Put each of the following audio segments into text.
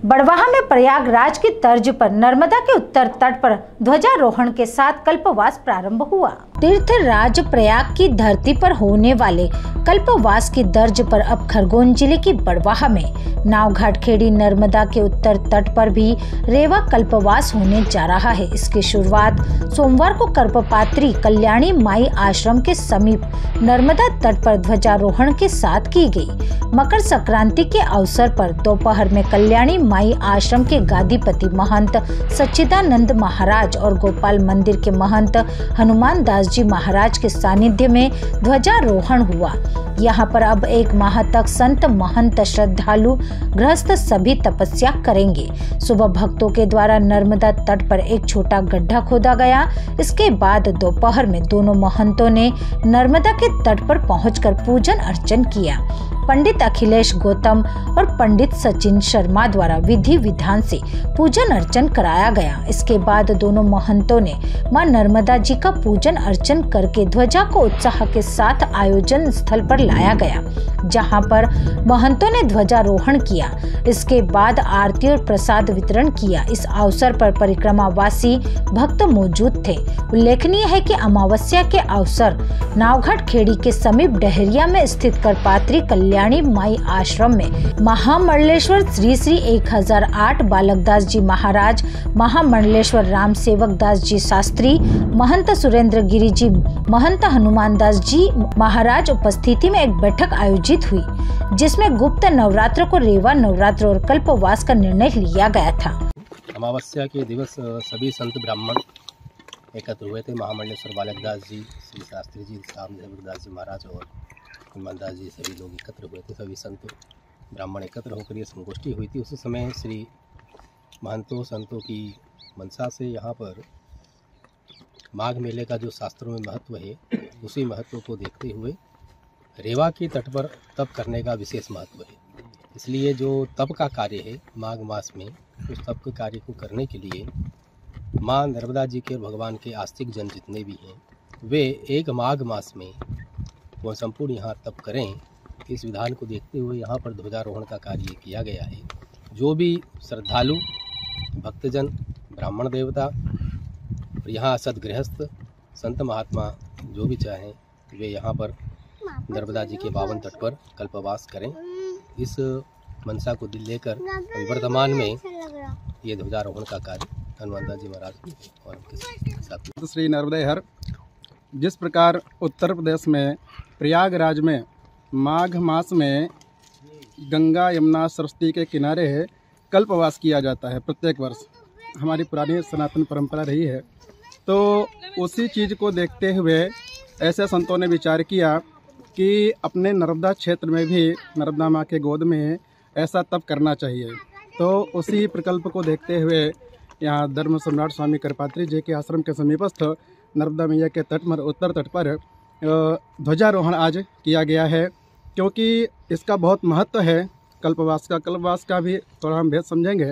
बड़वाह में प्रयागराज की तर्ज पर नर्मदा के उत्तर तट पर ध्वजारोहण के साथ कल्पवास प्रारंभ हुआ। तीर्थराज प्रयाग की धरती पर होने वाले कल्पवास की दर्ज पर अब खरगोन जिले की बड़वाह में नावघाट खेड़ी नर्मदा के उत्तर तट पर भी रेवा कल्पवास होने जा रहा है। इसकी शुरुआत सोमवार को कल्पपात्री कल्याणी माई आश्रम के समीप नर्मदा तट पर ध्वजारोहण के साथ की गई। मकर संक्रांति के अवसर पर दोपहर में कल्याणी माई आश्रम के गादीपति महंत सच्चिदानंद महाराज और गोपाल मंदिर के महंत हनुमान दास जी महाराज के सानिध्य में ध्वजारोहण हुआ। यहाँ पर अब 1 माह तक संत महंत श्रद्धालु गृहस्थ सभी तपस्या करेंगे। सुबह भक्तों के द्वारा नर्मदा तट पर एक छोटा गड्ढा खोदा गया। इसके बाद दोपहर में दोनों महंतों ने नर्मदा के तट पर पहुंचकर पूजन अर्चन किया। पंडित अखिलेश गौतम और पंडित सचिन शर्मा द्वारा विधि विधान से पूजन अर्चन कराया गया। इसके बाद दोनों महंतों ने मां नर्मदा जी का पूजन अर्चन करके ध्वजा को उत्साह के साथ आयोजन स्थल पर लाया गया, जहां पर महंतों ने ध्वजारोहण किया। इसके बाद आरती और प्रसाद वितरण किया। इस अवसर पर परिक्रमावासी भक्त मौजूद थे। उल्लेखनीय है कि अमावस्या के अवसर नावघाट खेड़ी के समीप डहरिया में स्थित करपात्री कल्याणी माई आश्रम में महामंडलेश्वर श्री श्री 1008 बालकदास जी महाराज, महामंडलेश्वर राम सेवक दास जी शास्त्री, महंत सुरेंद्र गिरी जी, महंत हनुमान दास जी महाराज उपस्थिति में एक बैठक आयोजित हुई, जिसमें गुप्त नवरात्र को रेवा नवरात्र और कल्पवास का निर्णय लिया गया था। अमावस्या के दिवस सभी संत ब्राह्मण एकत्र हुए थे। महामंडलेश्वर बालकदास जी, श्री शास्त्री जी, राम सेवक दास जी महाराज और हनुमान दास जी सभी लोग एकत्र हुए थे। सभी संत ब्राह्मण एकत्र होकर ये संगोष्ठी हुई थी। उस समय श्री महंतों संतों की मंशा से यहाँ पर माघ मेले का जो शास्त्रों में महत्व है, उसी महत्व को देखते हुए रेवा के तट पर तप करने का विशेष महत्व है। इसलिए जो तप का कार्य है माघ मास में, उस तप के कार्य को करने के लिए माँ नर्मदा जी के और भगवान के आस्तिक जन जितने भी हैं, वे 1 माघ मास में वह संपूर्ण यहाँ तप करें। इस विधान को देखते हुए यहाँ पर ध्वजारोहण का कार्य किया गया है। जो भी श्रद्धालु भक्तजन, ब्राह्मण देवता और यहाँ सदगृहस्थ संत महात्मा जो भी चाहें, वे यहाँ पर नर्मदा जी के पावन तट पर कल्पवास करें। इस मनसा को दिल लेकर वर्तमान में ये ध्वजारोहण का कार्य हनुमान दास जी महाराज और उनके साथ श्री नर्मदे हर। जिस प्रकार उत्तर प्रदेश में प्रयागराज में माघ मास में गंगा यमुना सरस्वती के किनारे कल्पवास किया जाता है प्रत्येक वर्ष, हमारी पुरानी सनातन परंपरा रही है। तो उसी चीज़ को देखते हुए ऐसे संतों ने विचार किया कि अपने नर्मदा क्षेत्र में भी नर्मदा माँ के गोद में ऐसा तप करना चाहिए। तो उसी प्रकल्प को देखते हुए यहाँ धर्म सम्राट स्वामी करपात्री जी के आश्रम के समीपस्थ नर्मदा मैया के तट पर उत्तर तट पर ध्वजारोहण आज किया गया है, क्योंकि इसका बहुत महत्व है कल्पवास का। कल्पवास का भी थोड़ा हम भेद समझेंगे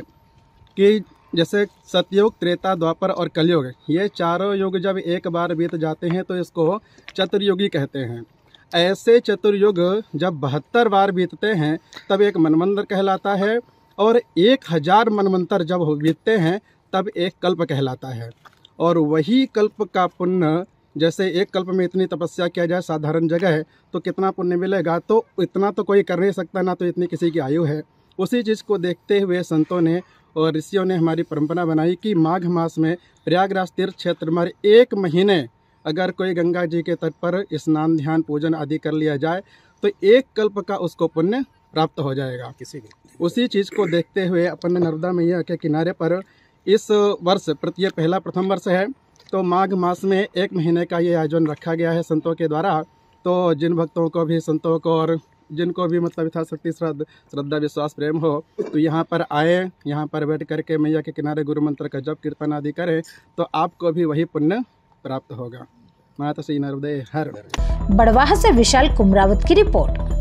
कि जैसे सतयुग, त्रेता, द्वापर और कलयुग, ये चारों युग जब एक बार बीत जाते हैं तो इसको चतुर्युगी कहते हैं। ऐसे चतुर्युग जब 72 बार बीतते हैं तब एक मनवंतर कहलाता है, और 1000 मनवंतर जब बीतते हैं तब एक कल्प कहलाता है। और वही कल्प का पुण्य, जैसे एक कल्प में इतनी तपस्या किया जाए साधारण जगह है तो कितना पुण्य मिलेगा, तो इतना तो कोई कर नहीं सकता, ना तो इतनी किसी की आयु है। उसी चीज़ को देखते हुए संतों ने और ऋषियों ने हमारी परंपरा बनाई कि माघ मास में प्रयागराज तीर्थ क्षेत्र में 1 महीने अगर कोई गंगा जी के तट पर स्नान, ध्यान, पूजन आदि कर लिया जाए तो 1 कल्प का उसको पुण्य प्राप्त हो जाएगा। उसी चीज़ को देखते हुए अपन नर्मदा मैया के किनारे पर इस वर्ष ये प्रथम वर्ष है, तो माघ मास में 1 महीने का ये आयोजन रखा गया है संतों के द्वारा। तो जिन भक्तों को भी, संतों को और जिनको भी मतलब यथाशक्ति श्रद्धा विश्वास प्रेम हो, तो यहाँ पर आए, यहाँ पर बैठ करके मैया के किनारे गुरु मंत्र का जप कीर्तन आदि करें तो आपको भी वही पुण्य प्राप्त होगा। माता श्री नर्मदे हर। बड़वाह से विशाल कुमरावत की रिपोर्ट।